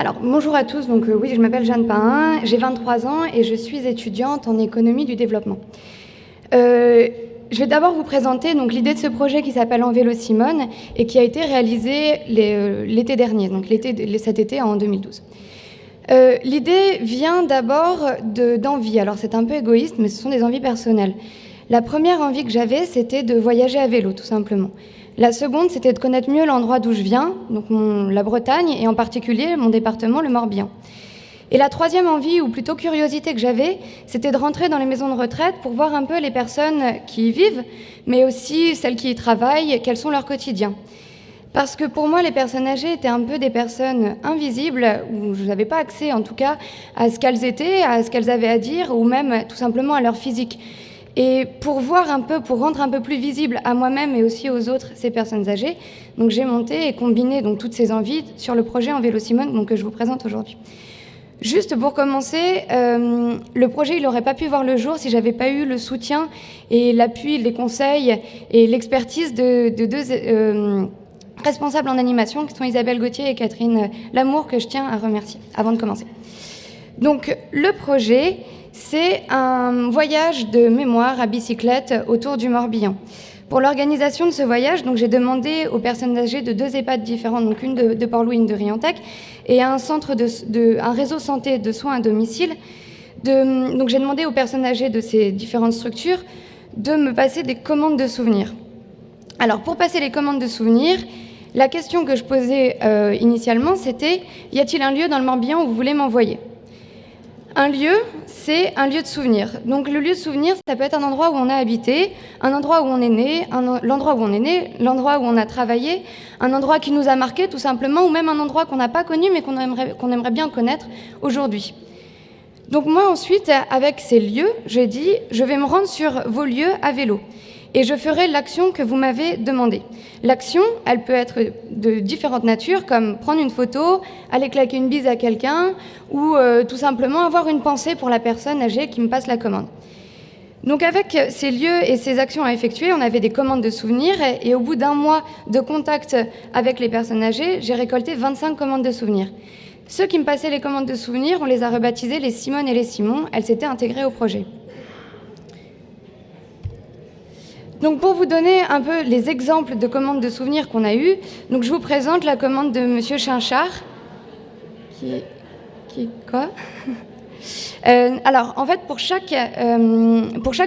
Alors, bonjour à tous. Donc, oui, je m'appelle Jeanne Pahin, j'ai 23 ans et je suis étudiante en économie du développement. Je vais d'abord vous présenter l'idée de ce projet qui s'appelle En vélo Simone et qui a été réalisé l'été dernier, donc cet été en 2012. L'idée vient d'abord d'envie. Alors, c'est un peu égoïste, mais ce sont des envies personnelles. La première envie que j'avais, c'était de voyager à vélo, tout simplement. La seconde, c'était de connaître mieux l'endroit d'où je viens, donc la Bretagne, et en particulier mon département, le Morbihan. Et la troisième envie, ou plutôt curiosité que j'avais, c'était de rentrer dans les maisons de retraite pour voir un peu les personnes qui y vivent, mais aussi celles qui y travaillent, quels sont leurs quotidiens. Parce que pour moi, les personnes âgées étaient un peu des personnes invisibles, où je n'avais pas accès en tout cas à ce qu'elles étaient, à ce qu'elles avaient à dire, ou même tout simplement à leur physique. Et pour voir un peu, pour rendre un peu plus visible à moi-même et aussi aux autres ces personnes âgées, donc j'ai monté et combiné toutes ces envies sur le projet En vélo Simone que je vous présente aujourd'hui. Juste pour commencer, le projet il n'aurait pas pu voir le jour si j'avais pas eu le soutien et l'appui, les conseils et l'expertise de deux responsables en animation qui sont Isabelle Gauthier et Catherine Lamour, que je tiens à remercier avant de commencer. Donc le projet, c'est un voyage de mémoire à bicyclette autour du Morbihan. Pour l'organisation de ce voyage, j'ai demandé aux personnes âgées de 2 EHPAD différents, donc une de Port-Louis, une de Riantec, et un réseau santé de soins à domicile. Donc j'ai demandé aux personnes âgées de ces différentes structures de me passer des commandes de souvenirs. Alors pour passer les commandes de souvenirs, la question que je posais initialement, c'était « Y a-t-il un lieu dans le Morbihan où vous voulez m'envoyer ?» Un lieu, c'est un lieu de souvenir. Donc le lieu de souvenir, ça peut être un endroit où on a habité, un endroit où on est né, l'endroit où on est né, l'endroit où on a travaillé, un endroit qui nous a marqué tout simplement, ou même un endroit qu'on n'a pas connu mais qu'on aimerait bien connaître aujourd'hui. Donc moi ensuite, avec ces lieux, j'ai dit, je vais me rendre sur vos lieux à vélo. Et je ferai l'action que vous m'avez demandée. L'action, elle peut être de différentes natures, comme prendre une photo, aller claquer une bise à quelqu'un, ou tout simplement avoir une pensée pour la personne âgée qui me passe la commande. Donc avec ces lieux et ces actions à effectuer, on avait des commandes de souvenirs, et au bout d'un mois de contact avec les personnes âgées, j'ai récolté 25 commandes de souvenirs. Ceux qui me passaient les commandes de souvenirs, on les a rebaptisés les Simone et les Simon, elles s'étaient intégrées au projet. Donc pour vous donner un peu les exemples de commandes de souvenirs qu'on a eues, je vous présente la commande de Monsieur Chinchard. Quoi alors, en fait, pour chaque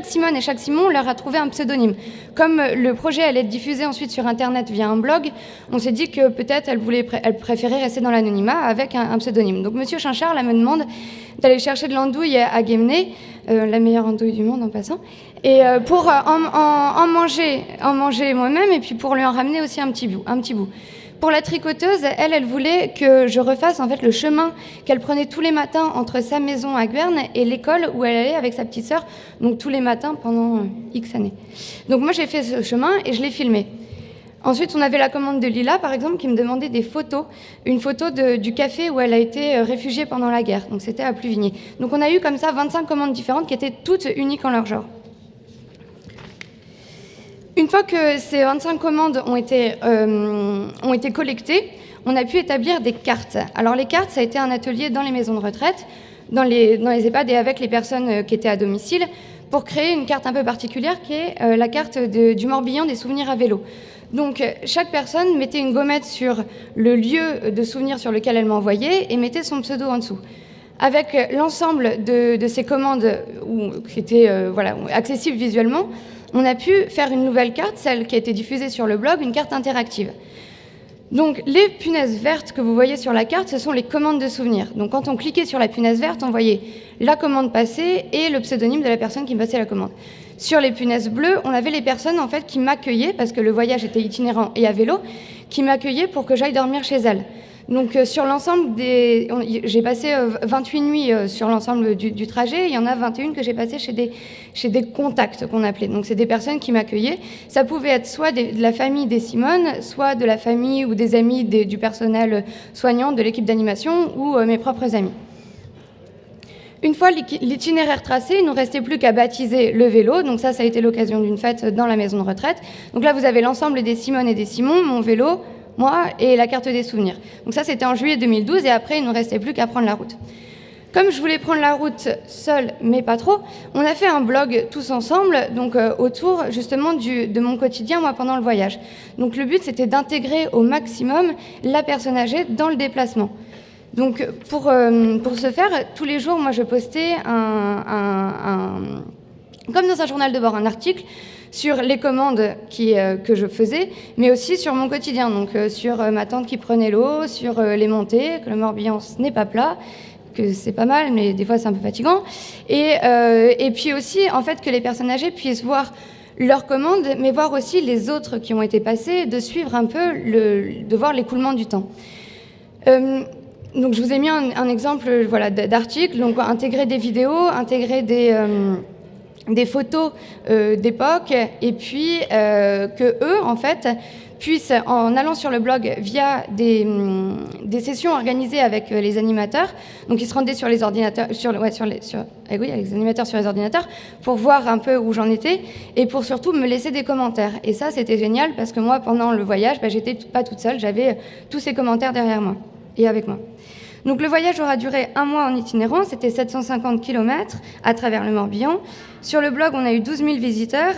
Simone et chaque Simon, on leur a trouvé un pseudonyme. Comme le projet allait être diffusé ensuite sur Internet via un blog, on s'est dit que peut-être elle préférait rester dans l'anonymat avec un pseudonyme. Donc, Monsieur Chinchard, là, me demande d'aller chercher de l'andouille à Guémené, la meilleure andouille du monde en passant, et pour en manger moi-même, et puis pour lui en ramener aussi un petit bout. Pour la tricoteuse, elle voulait que je refasse en fait le chemin qu'elle prenait tous les matins entre sa maison à Guerne et l'école où elle allait avec sa petite sœur, donc tous les matins pendant X années. Donc moi j'ai fait ce chemin et je l'ai filmé. Ensuite, on avait la commande de Lila, par exemple, qui me demandait des photos. Une photo du café où elle a été réfugiée pendant la guerre, donc c'était à Pluvigné. Donc on a eu comme ça 25 commandes différentes qui étaient toutes uniques en leur genre. Une fois que ces 25 commandes ont été collectées, on a pu établir des cartes. Alors les cartes, ça a été un atelier dans les maisons de retraite, dans les EHPAD et avec les personnes qui étaient à domicile, pour créer une carte un peu particulière qui est la carte du Morbihan des souvenirs à vélo. Donc chaque personne mettait une gommette sur le lieu de souvenir sur lequel elle m'envoyait et mettait son pseudo en dessous. Avec l'ensemble de ces commandes qui étaient accessibles visuellement, on a pu faire une nouvelle carte, celle qui a été diffusée sur le blog, une carte interactive. Donc les punaises vertes que vous voyez sur la carte, ce sont les commandes de souvenirs. Donc quand on cliquait sur la punaise verte, on voyait la commande passée et le pseudonyme de la personne qui me passait la commande. Sur les punaises bleues, on avait les personnes en fait qui m'accueillaient, parce que le voyage était itinérant et à vélo, qui m'accueillaient pour que j'aille dormir chez elles. Donc sur l'ensemble j'ai passé 28 nuits sur l'ensemble du trajet. Il y en a 21 que j'ai passées chez des contacts qu'on appelait. Donc c'est des personnes qui m'accueillaient. Ça pouvait être soit de la famille des Simone, soit de la famille ou des amis du personnel soignant de l'équipe d'animation ou mes propres amis. Une fois l'itinéraire tracé, il ne nous restait plus qu'à baptiser le vélo. Donc ça a été l'occasion d'une fête dans la maison de retraite. Donc là, vous avez l'ensemble des Simone et des Simon, mon vélo, moi, et la carte des souvenirs. Donc ça, c'était en juillet 2012, et après, il ne nous restait plus qu'à prendre la route. Comme je voulais prendre la route seule, mais pas trop, on a fait un blog tous ensemble, donc autour justement de mon quotidien, moi, pendant le voyage. Donc le but, c'était d'intégrer au maximum la personne âgée dans le déplacement. Donc pour ce faire, tous les jours, moi, je postais comme dans un journal de bord, un article sur les commandes que je faisais, mais aussi sur mon quotidien, donc sur ma tante qui prenait l'eau, sur les montées, que le Morbihan ce n'est pas plat, que c'est pas mal, mais des fois c'est un peu fatigant, et puis aussi en fait que les personnes âgées puissent voir leurs commandes, mais voir aussi les autres qui ont été passés, de suivre un peu, de voir l'écoulement du temps. Donc je vous ai mis un exemple voilà, d'article, donc intégrer des vidéos, intégrer des photos d'époque, et puis que eux, en fait, puissent, en allant sur le blog via des sessions organisées avec les animateurs, donc ils se rendaient sur les ordinateurs, les animateurs sur les ordinateurs, pour voir un peu où j'en étais, et pour surtout me laisser des commentaires. Et ça, c'était génial, parce que moi, pendant le voyage, j'étais pas toute seule, j'avais tous ces commentaires derrière moi, et avec moi. Donc le voyage aura duré 1 mois en itinérant, c'était 750 km à travers le Morbihan. Sur le blog, on a eu 12 000 visiteurs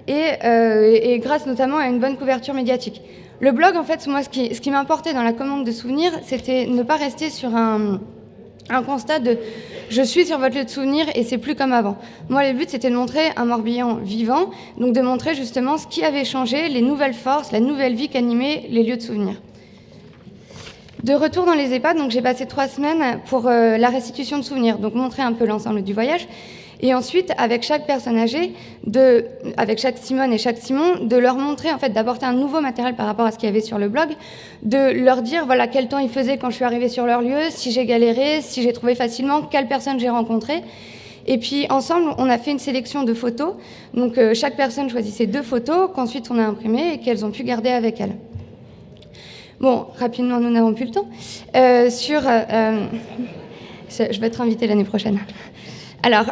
et grâce notamment à une bonne couverture médiatique. Le blog, en fait, moi, ce qui m'importait dans la commande de souvenirs, c'était ne pas rester sur un constat de « je suis sur votre lieu de souvenir et c'est plus comme avant ». Moi, le but, c'était de montrer un Morbihan vivant, donc de montrer justement ce qui avait changé, les nouvelles forces, la nouvelle vie qu'animaient les lieux de souvenir. De retour dans les EHPAD, donc j'ai passé 3 semaines pour la restitution de souvenirs, donc montrer un peu l'ensemble du voyage. Et ensuite, avec chaque personne âgée, avec chaque Simone et chaque Simon, de leur montrer, en fait, d'apporter un nouveau matériel par rapport à ce qu'il y avait sur le blog, de leur dire, voilà, quel temps ils faisaient quand je suis arrivée sur leur lieu, si j'ai galéré, si j'ai trouvé facilement, quelle personne j'ai rencontrée. Et puis, ensemble, on a fait une sélection de photos. Donc, chaque personne choisissait 2 photos qu'ensuite on a imprimées et qu'elles ont pu garder avec elles. Bon, rapidement, nous n'avons plus le temps. Je vais être invitée l'année prochaine. Alors,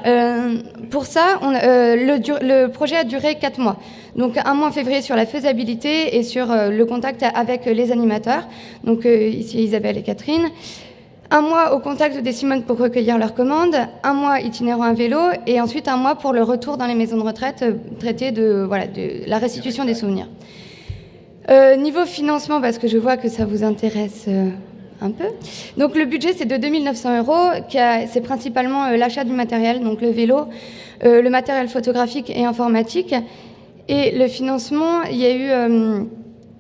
pour ça, le projet a duré 4 mois. Donc, 1 mois en février sur la faisabilité et sur le contact avec les animateurs. Donc, ici, Isabelle et Catherine. 1 mois au contact des Simones pour recueillir leurs commandes. 1 mois itinérant à vélo. Et ensuite, 1 mois pour le retour dans les maisons de retraite, traiter de la restitution des souvenirs. Niveau financement, parce que je vois que ça vous intéresse un peu. Donc le budget, c'est de 2 900 €. C'est principalement l'achat du matériel, donc le vélo, le matériel photographique et informatique. Et le financement, il y a eu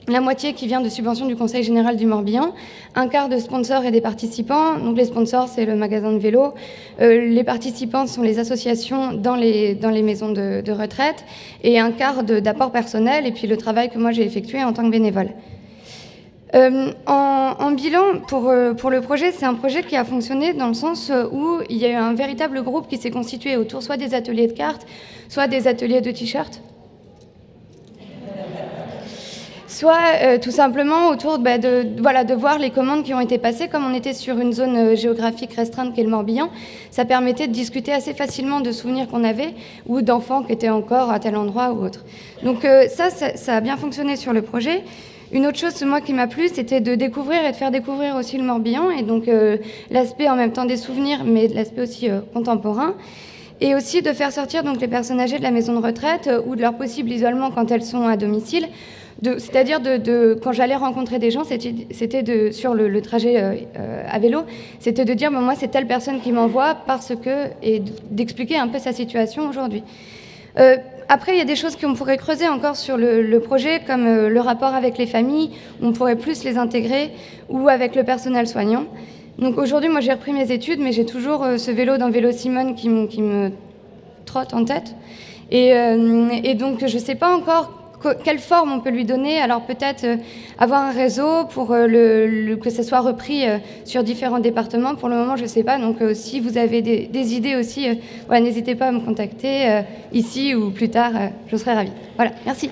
la moitié qui vient de subventions du Conseil général du Morbihan, 1/4 de sponsors et des participants. Donc les sponsors, c'est le magasin de vélo. Les participants sont les associations dans les maisons de retraite. Et 1/4 d'apport personnel, et puis le travail que moi j'ai effectué en tant que bénévole. En bilan, pour le projet, c'est un projet qui a fonctionné dans le sens où il y a eu un véritable groupe qui s'est constitué autour soit des ateliers de cartes, soit des ateliers de t-shirts, soit tout simplement autour de voir les commandes qui ont été passées. Comme on était sur une zone géographique restreinte qu'est le Morbihan, ça permettait de discuter assez facilement de souvenirs qu'on avait ou d'enfants qui étaient encore à tel endroit ou autre. Donc ça a bien fonctionné sur le projet. Une autre chose, moi, qui m'a plu, c'était de découvrir et de faire découvrir aussi le Morbihan, et donc l'aspect en même temps des souvenirs, mais l'aspect aussi contemporain. Et aussi de faire sortir donc les personnes âgées de la maison de retraite ou de leur possible isolement quand elles sont à domicile. C'est-à-dire quand j'allais rencontrer des gens, c'était sur le trajet à vélo, c'était de dire moi c'est telle personne qui m'envoie parce que, et d'expliquer un peu sa situation aujourd'hui. Après, il y a des choses qu'on pourrait creuser encore sur le projet, comme le rapport avec les familles, où on pourrait plus les intégrer, ou avec le personnel soignant. Donc aujourd'hui, moi j'ai repris mes études, mais j'ai toujours ce vélo d'un vélo Simone qui me trotte en tête. Et donc je ne sais pas encore quelle forme on peut lui donner. Alors peut-être avoir un réseau pour que ça soit repris sur différents départements. Pour le moment, je ne sais pas. Donc si vous avez des idées aussi, n'hésitez pas à me contacter ici ou plus tard. Je serai ravie. Voilà, merci.